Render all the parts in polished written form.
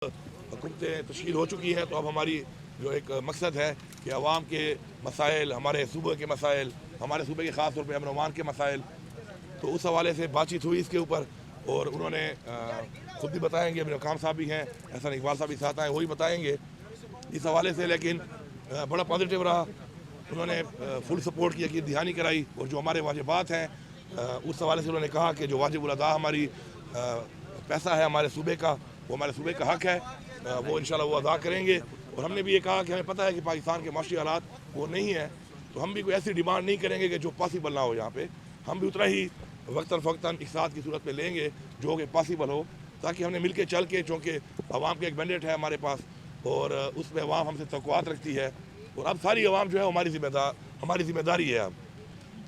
हुकूमतें तश्कील हो चुकी हैं, तो अब हमारी जो एक मकसद है कि अवाम के मसाइल, हमारे सूबे के मसाइल, हमारे सूबे के ख़ास तौर पर अमन के मसाइल, तो उस हवाले से बातचीत हुई इसके ऊपर। और उन्होंने ख़ुद भी बताएंगे, मेरे काम साहब भी हैं, एहसान इकबाल साहब भी साथ आए, वही बताएंगे इस हवाले से। लेकिन बड़ा पॉजिटिव रहा, उन्होंने फुल सपोर्ट किया कि दहानी कराई, और जो हमारे वाजिबात हैं उस हवाले से उन्होंने कहा कि जो वाजिबुल अदा हमारी पैसा है हमारे सूबे का, वो हमारे सूबे का हक़ है, वो इंशाल्लाह वो अदा करेंगे। और हमने भी ये कहा कि हमें पता है कि पाकिस्तान के माशी हालात वो नहीं है, तो हम भी कोई ऐसी डिमांड नहीं करेंगे कि जो पॉसिबल ना हो। यहाँ पे हम भी उतना ही वक्तन फ़क्तन इक़्तिसाद की सूरत में लेंगे जो कि पॉसिबल हो, ताकि हमने मिल के चल के, चूँकि अवाम का एक मैंडेट है हमारे पास और उसमें अवाम हमसे तवक्कुआत रखती है, और अब सारी अवाम जो है हमारी ज़िम्मेदारी है। अब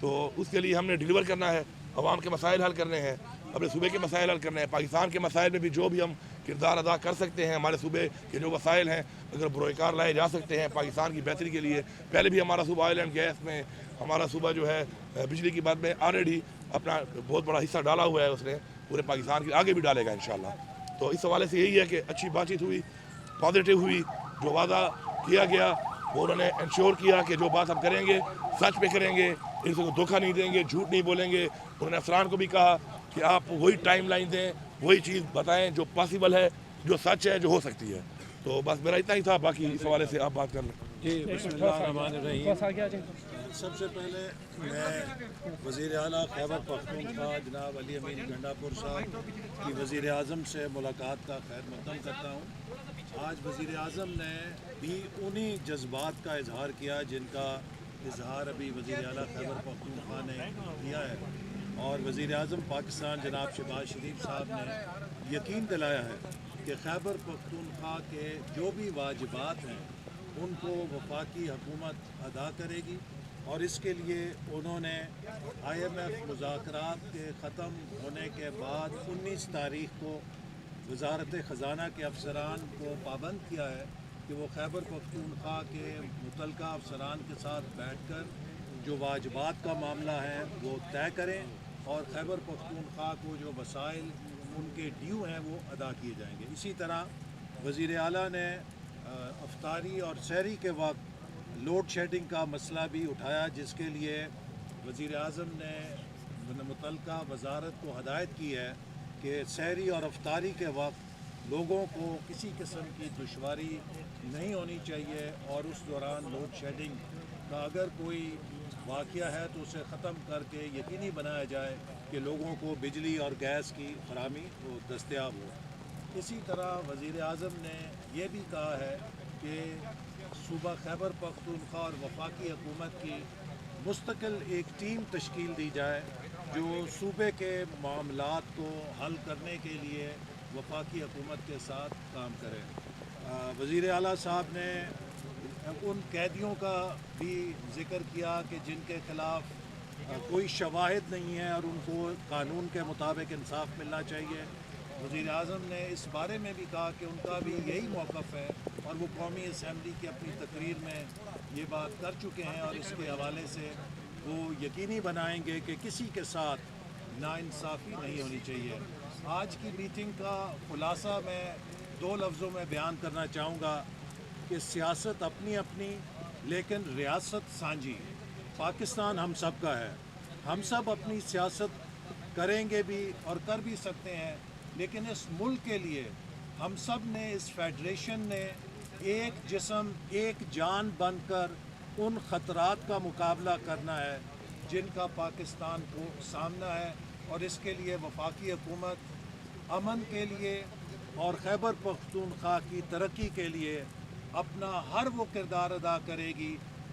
तो उसके लिए हमने डिलीवर करना है, अवाम के मसाइल हल करने हैं, अपने सूबे के मसाइल हल करने हैं, पाकिस्तान के मसाइल में भी जो भी हम किरदार अदा कर सकते हैं, हमारे सूबे के जो वसाइल हैं अगर बरोकार लाए जा सकते हैं पाकिस्तान की बेहतरी के लिए। पहले भी हमारा सूबा ऑयल एंड गैस में, हमारा सूबा जो है बिजली की बात में ऑलरेडी अपना बहुत बड़ा हिस्सा डाला हुआ है उसने पूरे पाकिस्तान के, आगे भी डालेगा इंशाल्लाह। तो इस हवाले से यही है कि अच्छी बातचीत हुई, पॉजिटिव हुई, जो वादा किया गया वो उन्होंने इंश्योर किया कि जो बात हम करेंगे सच पे करेंगे, इनको धोखा नहीं देंगे, झूठ नहीं बोलेंगे। उन्होंने अफसरान को भी कहा कि आप वही टाइम लाइन दें, वही चीज़ बताएं जो पॉसिबल है, जो सच है, जो हो सकती है। तो बस मेरा इतना ही था, बाकी इस हवाले से आप बात कर लें। जी बिस्मिल्लाहिर्रहमानिर्रहीम। सबसे पहले मैं वज़ीर आला खैबर पख्तूनख्वा जनाब अली अमीन गंडापुर साहब की वज़ीर आज़म से मुलाकात का खैर मक़दम करता हूँ। आज वज़ीर आज़म ने भी उन्हीं जज्बात का इजहार किया जिनका इजहार अभी वज़ीर आला खैबर पख्तूनख्वा ने किया है, और वज़ीर आज़म पाकिस्तान जनाब शहबाज शरीफ साहब ने यकीन दिलाया है कि खैबर पख्तूनख्वा के जो भी वाजिबात हैं उनको वफाकी हुकूमत अदा करेगी। और इसके लिए उन्होंने IMF मुज़ाकरात के ख़त्म होने के बाद 19 तारीख़ को वज़ारत ख़ज़ाना के अफसरान को पाबंद किया है कि वो खैबर पख्तूनख्वा के मुतल्लिक़ा अफसरान के साथ बैठकर जो वाजिबात का मामला है वो तय करें, और खैबर पख्तूनख्वा को जो वसाइल उनके ड्यू हैं वो अदा किए जाएंगे। इसी तरह वज़ीर आला ने अफ्तारी और सहरी के वक्त लोड शेडिंग का मसला भी उठाया, जिसके लिए वज़ीर आज़म ने मुतल्लिक़ा वज़ारत को हदायत की है कि सहरी और अफ्तारी के वक्त लोगों को किसी किस्म की दुश्वारी नहीं होनी चाहिए, और उस दौरान लोड शेडिंग का अगर कोई वाक़या है तो उसे ख़त्म करके यकीनी बनाया जाए कि लोगों को बिजली और गैस की फराहमी दस्तयाब हो। इसी तरह वज़ीर आज़म ने यह भी कहा है कि सूबा खैबर पख्तूनख्वा और वफाकी हुकूमत की मुस्तकिल एक टीम तश्कील दी जाए जो सूबे के मामलात को हल करने के लिए वफाकी हुकूमत के साथ काम करे। वज़ीर आला साहब ने उन कैदियों का भी ज़िक्र किया कि जिनके ख़िलाफ़ कोई शवाहिद नहीं है और उनको कानून के मुताबिक इंसाफ मिलना चाहिए। वज़ीर आज़म ने इस बारे में भी कहा कि उनका भी यही मौक़िफ़ है, और वो कौमी असम्बली की अपनी तकरीर में ये बात कर चुके हैं, और इसके हवाले से वो यकीनी बनाएंगे कि किसी के साथ नाइंसाफ़ी नहीं होनी चाहिए। आज की मीटिंग का खुलासा मैं 2 लफ्ज़ों में बयान करना चाहूँगा कि सियासत अपनी अपनी, लेकिन रियासत सांझी। पाकिस्तान हम सब का है, हम सब अपनी सियासत करेंगे भी और कर भी सकते हैं, लेकिन इस मुल्क के लिए हम सब ने, इस फेडरेशन ने एक जिस्म एक जान बनकर उन ख़तरात का मुकाबला करना है जिनका पाकिस्तान को सामना है, और इसके लिए वफाकी हुकूमत अमन के लिए और खैबर पख्तूनख्वा की तरक्की के लिए अपना हर वो किरदार अदा करेगी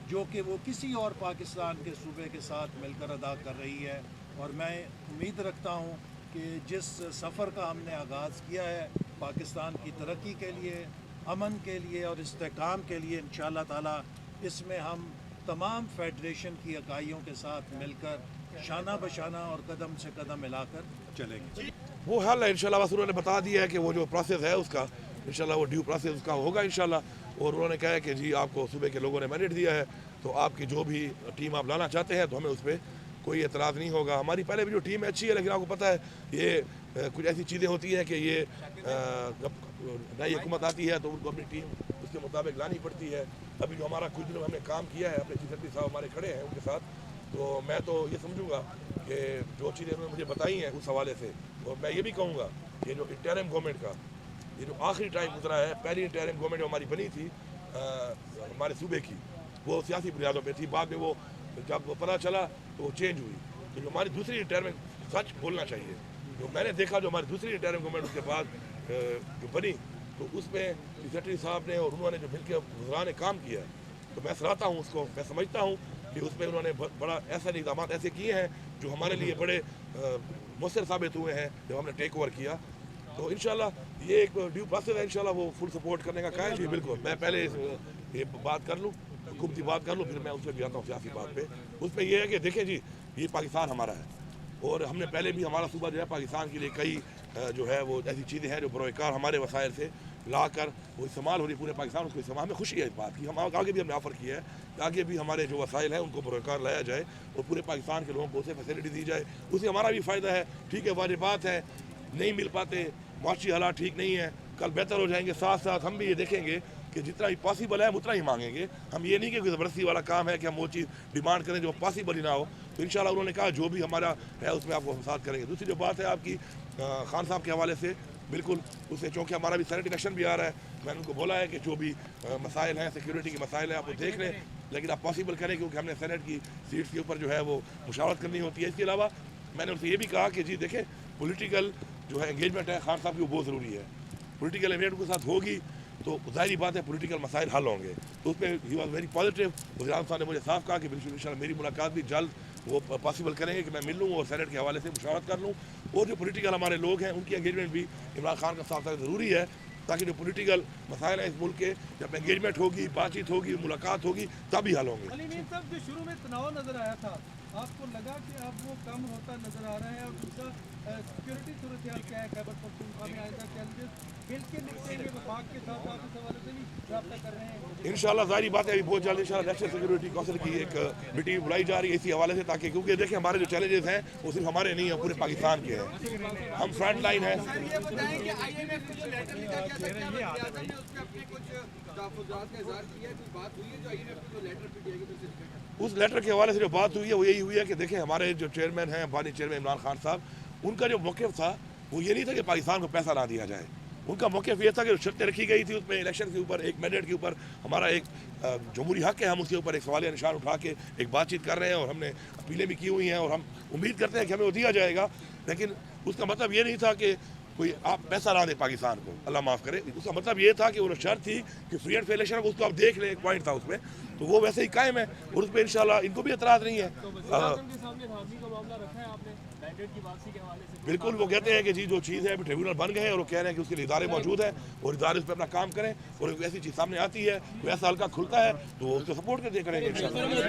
जो कि वो किसी और पाकिस्तान के सूबे के साथ मिलकर अदा कर रही है। और मैं उम्मीद रखता हूँ कि जिस सफ़र का हमने आगाज़ किया है पाकिस्तान की तरक्की के लिए, अमन के लिए और इस्तेहकाम के लिए, इंशाअल्लाह ताला इसमें हम तमाम फेडरेशन की इकाइयों के साथ मिलकर शाना बशाना और कदम से कदम मिलाकर चलेंगे। वो हल है इंशाल्लाह। बस उन्होंने बता दिया है कि वो जो प्रोसेस है उसका इंशाल्लाह वो ड्यू प्रोसेस उसका होगा इंशाल्लाह। और उन्होंने कहा है कि जी आपको सूबे के लोगों ने मैंडेट दिया है, तो आपकी जो भी टीम आप लाना चाहते हैं तो हमें उस पर कोई एतराज़ नहीं होगा। हमारी पहले भी जो टीम अच्छी है, लेकिन आपको पता है ये कुछ ऐसी चीज़ें होती हैं कि ये नई हुकूमत आती है तो उनको अपनी टीम उसके मुताबिक लानी पड़ती है। अभी जो हमारा कुछ दिनों में हमने काम किया है, अपने चीफ सेक्रेटरी साहब हमारे खड़े हैं उनके साथ, तो मैं तो ये समझूंगा कि जो चीज़ें उन्होंने मुझे बताई हैं उस हवाले से, और मैं ये भी कहूँगा कि जो इंटरिम गवर्नमेंट का ये जो आखिरी टाइम गुजरा है, पहली इंटरिम गवर्नमेंट जो हमारी बनी थी हमारे सूबे की, वो सियासी बुनियादों पे थी। बाद में वो जब वो पता चला तो वो चेंज हुई। तो जो हमारी दूसरी इंटरिम, सच बोलना चाहिए, जो मैंने देखा जो हमारी दूसरी इंटरिम गवर्नमेंट उसके बाद जो बनी, तो उसमें सेक्रेटरी साहब ने और उन्होंने जो मिलकर वज़रा ने काम किया, तो मैं सराहता हूँ उसको। मैं समझता हूँ कि उसमें उन्होंने बड़ा ऐसे इक़दाम ऐसे किए हैं जो हमारे लिए बड़े मुअस्सर साबित हुए हैं जब हमने टेक ओवर किया। तो इंशाल्लाह ये एक ड्यू प्रोसेस है, इंशाल्लाह वो फुल सपोर्ट करने का कायम। जी बिल्कुल, मैं पहले ये बात कर लूँ, हुकूमती बात कर लूँ, फिर मैं उसमें भी आता हूँ सियासी बात पे। उसमें ये है कि देखें जी, ये पाकिस्तान हमारा है और हमने पहले भी हमारा सूबा जो है पाकिस्तान के लिए कई जो है वो ऐसी चीज़ें हैं जो बरोकार हमारे वसाइल से ला कर वो इस्तेमाल हो रही पूरे पाकिस्तान। उसको इस्तेमाल में खुशी है इस बात की। हम आगे भी हमने ऑफ़र किया है कि आगे भी हमारे जो वसाइल हैं उनको बरोकार लाया जाए और पूरे पाकिस्तान के लोगों को उसे फैसिलिटी दी जाए, उससे हमारा भी फ़ायदा है। ठीक है, वाजिब बात है, नहीं मिल पाते, माशी हालात ठीक नहीं है, कल बेहतर हो जाएंगे। साथ साथ हम भी ये देखेंगे कि जितना भी पॉसिबल है हम उतना ही मांगेंगे। हम ये नहीं कि कोई ज़बरदस्ती वाला काम है कि हम वो चीज़ डिमांड करें जो पॉसिबल ही ना हो। तो इंशाल्लाह उन्होंने कहा जो भी हमारा है उसमें आपको हम साथ करेंगे। दूसरी जो बात है आपकी खान साहब के हवाले से, बिल्कुल उससे, चूँकि हमारा भी सेनेट इलेक्शन भी आ रहा है, मैंने उनको बोला है कि जो भी मसाइल हैं, सिक्योरिटी के मसाइल हैं, आप वो देख लें, लेकिन आप पॉसिबल करें, क्योंकि हमने सेनेट की सीट्स के ऊपर जो है वो मुशावरत करनी होती है। इसके अलावा मैंने उनसे ये भी कहा कि जी देखें, पॉलिटिकल जो है एंगेजमेंट है खान साहब की, वो बहुत ज़रूरी है। पॉलिटिकल एंगेजमेंट के साथ होगी तो ज़ाहिर बात है पॉलिटिकल मसाइल हल होंगे। तो उसमें ही वॉज वेरी पॉजिटिव। वज़ीर आज़म साहब ने मुझे साफ कहा कि बिल्कुल इंशाल्लाह मेरी मुलाकात भी जल्द वो पॉसिबल करेंगे कि मैं मिल लूँ और सेनेट के हवाले से मुशावरत कर लूँ। और जो पॉलिटिकल हमारे लोग हैं उनकी एंगेजमेंट भी इमरान खान का साथ साथ ज़रूरी है, ताकि जो पॉलिटिकल मसाइल हैं इस मुल्क के, जब एंगेजमेंट होगी, बातचीत होगी, मुलाकात होगी, तभी हल होंगे। जो शुरू में तनाव नज़र आया था, आपको लगा कि अब वो कम होता नज़र आ रहा है? और दूसरा सिक्योरिटी सूरत हाल क्या है खैबर पख्तूनख्वा में? आइंदा चैलेंजेस मिल के निपटेंगे वफाक के साथ, आप इस हवाले से भी रब्ता कर रहे हैं? इंशाल्लाह ज़ाहिर बात है अभी बहुत जल्द इंशाल्लाह नेशनल सिक्योरिटी काउंसिल की एक मीटिंग बुलाई जा रही है इसी हवाले से, ताकि क्योंकि देखिए हमारे जो चैलेंजेस हैं वो सिर्फ हमारे नहीं हैं, पूरे पाकिस्तान के हैं। हम फ्रंट लाइन हैं। उस लेटर के हवाले से जो बात हुई है वो यही हुई है कि देखें हमारे जो चेयरमैन हैं, बानी चेयरमैन इमरान खान साहब, उनका जो मौक़िफ़ था वो ये नहीं था कि पाकिस्तान को पैसा ना दिया जाए। उनका मौक़िफ़ ये था कि शर्तें रखी गई थी उसमें इलेक्शन के ऊपर, एक मैंडेट के ऊपर, हमारा एक जमहूरी हक़ है, हम उसके ऊपर एक सवालिया निशान उठा के एक बातचीत कर रहे हैं और हमने अपीलें भी की हुई हैं और हम उम्मीद करते हैं कि हमें वो दिया जाएगा। लेकिन उसका मतलब ये नहीं था कि कोई आप पैसा ना दें पाकिस्तान को, अल्लाह माफ़ करे। उसका मतलब ये था कि वो शर्त थी कि फ्री एंड फेयर इलेक्शन, उसको आप देख लें, एक पॉइंट था उसमें, तो वो वैसे ही कायम है और उस पर इंशाल्लाह इनको भी एतराज़ नहीं है। बिल्कुल, वो कहते हैं कि जी जो चीज़ है अभी ट्रिब्यूनल बन गए हैं और वो कह रहे हैं कि उसके लिए इदारे मौजूद हैं और इदारे उस पर अपना काम करें, और ऐसी चीज़ सामने आती है, कोई ऐसा हल्का खुलता है तो उसको सपोर्ट कर दिया करेंगे इंशाल्लाह।